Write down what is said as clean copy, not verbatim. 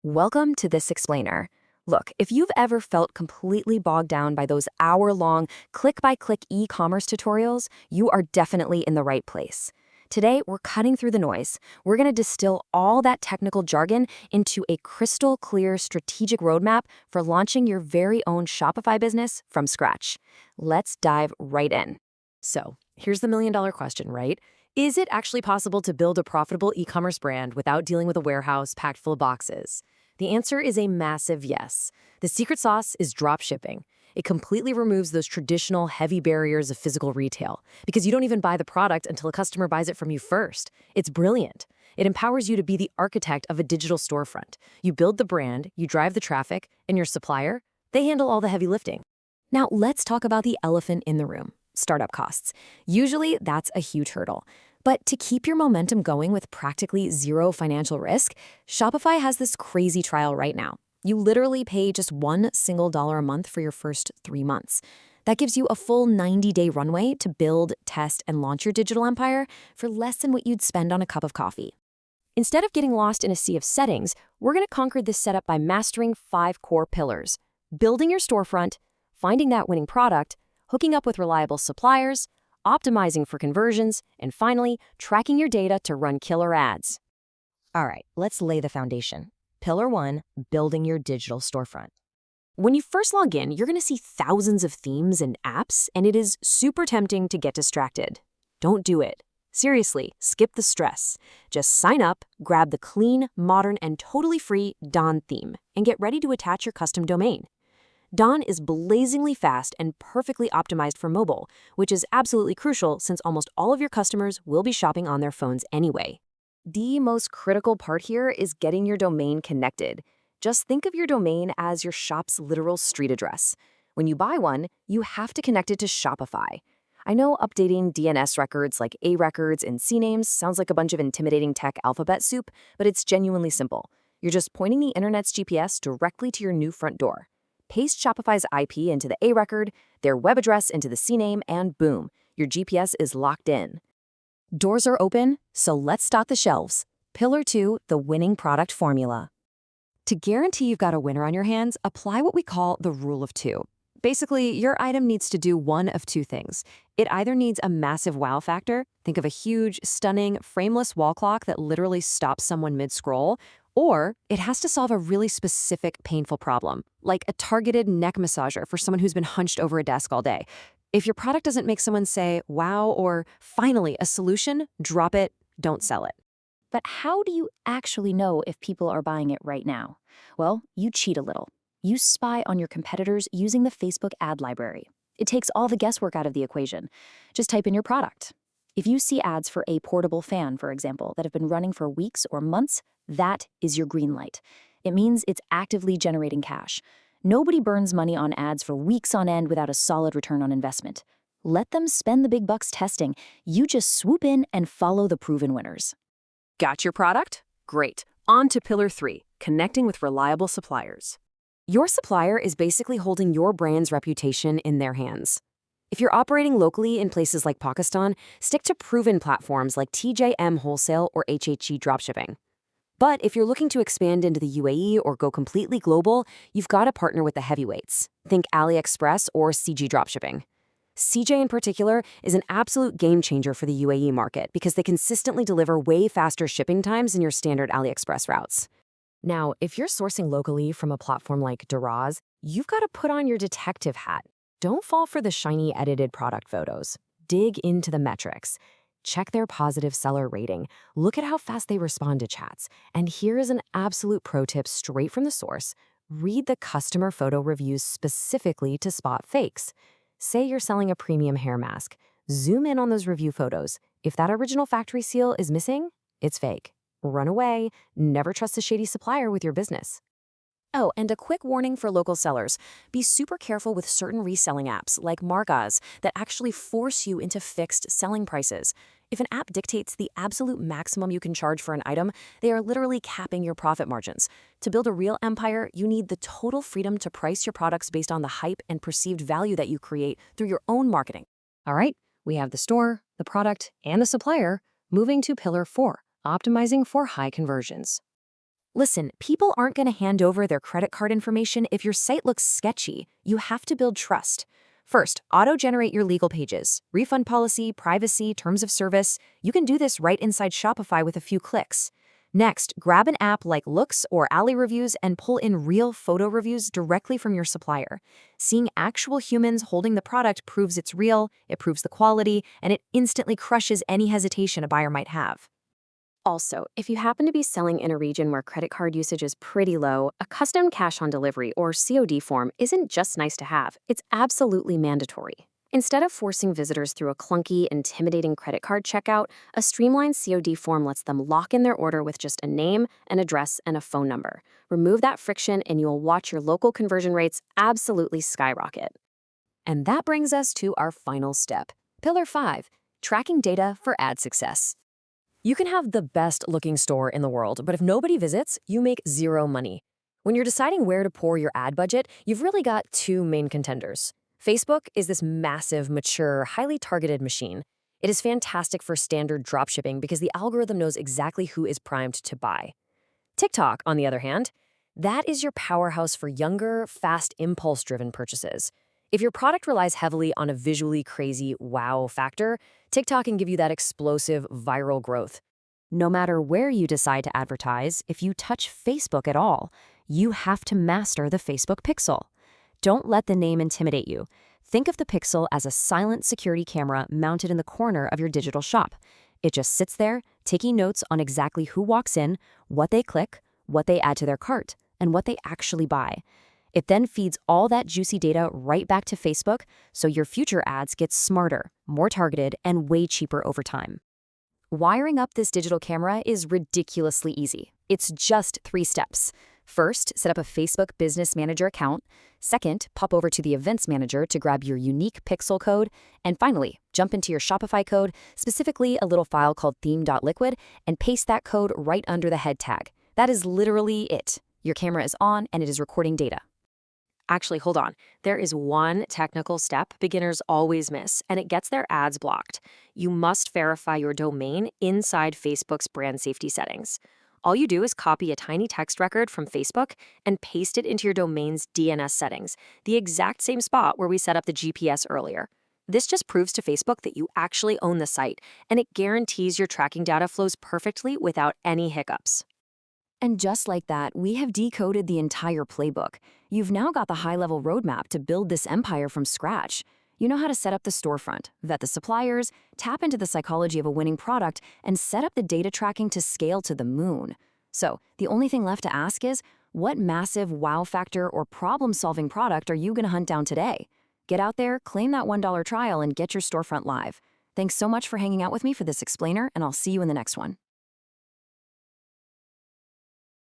Welcome to this explainer. Look, if you've ever felt completely bogged down by those hour-long, click-by-click e-commerce tutorials, you are definitely in the right place. Today, we're cutting through the noise. We're going to distill all that technical jargon into a crystal-clear strategic roadmap for launching your very own Shopify business from scratch. Let's dive right in. So, here's the million-dollar question, right? Is it actually possible to build a profitable e-commerce brand without dealing with a warehouse packed full of boxes? The answer is a massive yes. The secret sauce is dropshipping. It completely removes those traditional heavy barriers of physical retail because you don't even buy the product until a customer buys it from you first. It's brilliant. It empowers you to be the architect of a digital storefront. You build the brand, you drive the traffic, and your supplier, they handle all the heavy lifting. Now, let's talk about the elephant in the room, startup costs. Usually, that's a huge hurdle. But to keep your momentum going with practically zero financial risk, Shopify has this crazy trial right now. You literally pay just $1 a month for your first 3 months. That gives you a full 90-day runway to build, test, and launch your digital empire for less than what you'd spend on a cup of coffee. Instead of getting lost in a sea of settings, we're going to conquer this setup by mastering 5 core pillars: building your storefront, finding that winning product, hooking up with reliable suppliers, optimizing for conversions, and finally, tracking your data to run killer ads. All right, let's lay the foundation. Pillar 1, building your digital storefront. When you first log in, you're going to see thousands of themes and apps, and it is super tempting to get distracted. Don't do it. Seriously, skip the stress. Just sign up, grab the clean, modern, and totally free Dawn theme, and get ready to attach your custom domain. Dawn is blazingly fast and perfectly optimized for mobile, which is absolutely crucial since almost all of your customers will be shopping on their phones anyway. The most critical part here is getting your domain connected. Just think of your domain as your shop's literal street address. When you buy one, you have to connect it to Shopify. I know updating DNS records like A records and CNAMEs sounds like a bunch of intimidating tech alphabet soup, but it's genuinely simple. You're just pointing the internet's GPS directly to your new front door. Paste Shopify's IP into the A record, their web address into the CNAME, and boom, your GPS is locked in. Doors are open, so let's stock the shelves. Pillar 2, the winning product formula. To guarantee you've got a winner on your hands, apply what we call the rule of 2. Basically, your item needs to do one of 2 things. It either needs a massive wow factor, think of a huge, stunning, frameless wall clock that literally stops someone mid-scroll, or it has to solve a really specific, painful problem, like a targeted neck massager for someone who's been hunched over a desk all day. If your product doesn't make someone say, wow, or finally a solution, drop it, don't sell it. But how do you actually know if people are buying it right now? Well, you cheat a little. You spy on your competitors using the Facebook ad library. It takes all the guesswork out of the equation. Just type in your product. If you see ads for a portable fan, for example, that have been running for weeks or months, that is your green light. It means it's actively generating cash. Nobody burns money on ads for weeks on end without a solid return on investment. Let them spend the big bucks testing. You just swoop in and follow the proven winners. Got your product? Great. On to Pillar 3, connecting with reliable suppliers. Your supplier is basically holding your brand's reputation in their hands. If you're operating locally in places like Pakistan, stick to proven platforms like TJM Wholesale or HHE Dropshipping. But if you're looking to expand into the UAE or go completely global, you've got to partner with the heavyweights. Think AliExpress or CG Dropshipping. CJ in particular is an absolute game changer for the UAE market because they consistently deliver way faster shipping times than your standard AliExpress routes. Now, if you're sourcing locally from a platform like Daraz, you've got to put on your detective hat. Don't fall for the shiny edited product photos. Dig into the metrics. Check their positive seller rating. Look at how fast they respond to chats. And here is an absolute pro tip straight from the source. Read the customer photo reviews specifically to spot fakes. Say you're selling a premium hair mask. Zoom in on those review photos. If that original factory seal is missing, it's fake. Run away. Never trust a shady supplier with your business. Oh, and a quick warning for local sellers. Be super careful with certain reselling apps like Margaz that actually force you into fixed selling prices. If an app dictates the absolute maximum you can charge for an item, they are literally capping your profit margins. To build a real empire, you need the total freedom to price your products based on the hype and perceived value that you create through your own marketing. All right, we have the store, the product, and the supplier. Moving to Pillar 4, optimizing for high conversions. Listen, people aren't going to hand over their credit card information if your site looks sketchy. You have to build trust. First, auto-generate your legal pages, refund policy, privacy, terms of service. You can do this right inside Shopify with a few clicks. Next, grab an app like Looks or Ali Reviews and pull in real photo reviews directly from your supplier. Seeing actual humans holding the product proves it's real, it proves the quality, and it instantly crushes any hesitation a buyer might have. Also, if you happen to be selling in a region where credit card usage is pretty low, a custom cash on delivery or COD form isn't just nice to have, it's absolutely mandatory. Instead of forcing visitors through a clunky, intimidating credit card checkout, a streamlined COD form lets them lock in their order with just a name, an address, and a phone number. Remove that friction and you'll watch your local conversion rates absolutely skyrocket. And that brings us to our final step. Pillar 5, tracking data for ad success. You can have the best looking store in the world, but if nobody visits, you make zero money. When you're deciding where to pour your ad budget, you've really got two main contenders. Facebook is this massive, mature, highly targeted machine. It is fantastic for standard dropshipping because the algorithm knows exactly who is primed to buy. TikTok, on the other hand, that is your powerhouse for younger, fast, impulse-driven purchases. If your product relies heavily on a visually crazy wow factor, TikTok can give you that explosive viral growth. No matter where you decide to advertise, if you touch Facebook at all, you have to master the Facebook pixel. Don't let the name intimidate you. Think of the pixel as a silent security camera mounted in the corner of your digital shop. It just sits there, taking notes on exactly who walks in, what they click, what they add to their cart, and what they actually buy. It then feeds all that juicy data right back to Facebook, so your future ads get smarter, more targeted, and way cheaper over time. Wiring up this digital camera is ridiculously easy. It's just 3 steps. First, set up a Facebook Business Manager account. Second, pop over to the Events Manager to grab your unique pixel code. And finally, jump into your Shopify code, specifically a little file called theme.liquid, and paste that code right under the head tag. That is literally it. Your camera is on and it is recording data. Actually, hold on. There is one technical step beginners always miss, and it gets their ads blocked. You must verify your domain inside Facebook's brand safety settings. All you do is copy a tiny text record from Facebook and paste it into your domain's DNS settings, the exact same spot where we set up the GPS earlier. This just proves to Facebook that you actually own the site, and it guarantees your tracking data flows perfectly without any hiccups. And just like that, we have decoded the entire playbook. You've now got the high-level roadmap to build this empire from scratch. You know how to set up the storefront, vet the suppliers, tap into the psychology of a winning product, and set up the data tracking to scale to the moon. So, the only thing left to ask is, what massive wow factor or problem-solving product are you going to hunt down today? Get out there, claim that $1 trial, and get your storefront live. Thanks so much for hanging out with me for this explainer, and I'll see you in the next one.